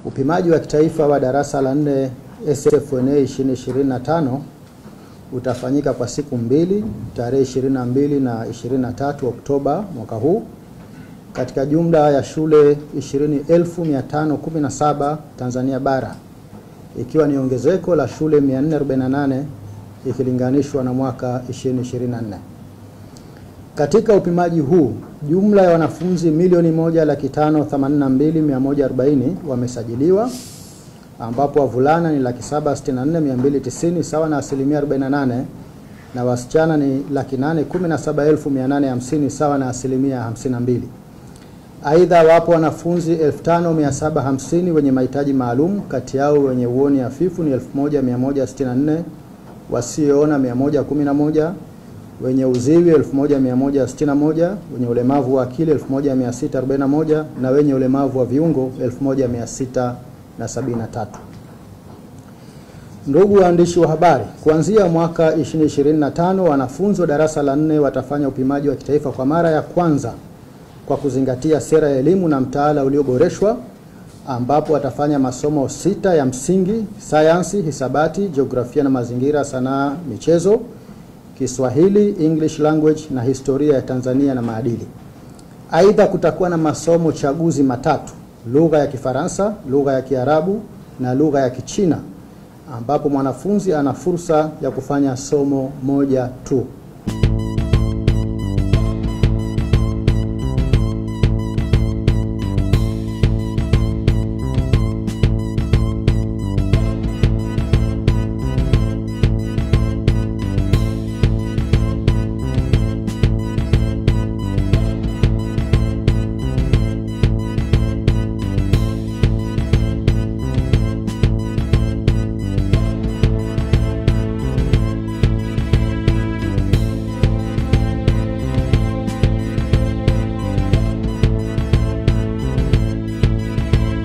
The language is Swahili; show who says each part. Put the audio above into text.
Speaker 1: Upimaji wa kitaifa wa darasa la 4 SFNA 2025 utafanyika kwa siku mbili, tarehe 22 na 23 Oktoba mwaka huu katika jumla ya shule 20,517 Tanzania bara, ikiwa ni ongezeko la shule 448 ikilinganishwa na mwaka 2024. Katika upimaji huu, jumla ya wanafunzi 1,582,140 wamesajiliwa, ambapo wavulana ni 764,290 sawa na 48%, na wasichana ni 817,850 sawa na 52%. Aidha, wapo wanafunzi 5,750 wenye mahitaji maalum, kati yao wenye uoni hafifu ni 1,164, wasioona 111, wenye uziwi 1,161, wenye ulemavu wa akili 1,641 na wenye ulemavu wa viungo 1,673. Ndugu waandishi wa habari, kuanzia mwaka 2025 wanafunzi wa darasa la 4 watafanya upimaji wa kitaifa kwa mara ya kwanza kwa kuzingatia sera ya elimu na mtaala ulioboreshwa, ambapo watafanya masomo 6 ya msingi: sayansi, hisabati, jiografia na mazingira, sanaa, michezo, Kiswahili, English language na historia ya Tanzania na maadili. Aidha, kutakuwa na masomo chaguzi matatu: lugha ya Kifaransa, lugha ya Kiarabu na lugha ya Kichina, ambapo mwanafunzi ana fursa ya kufanya somo moja tu.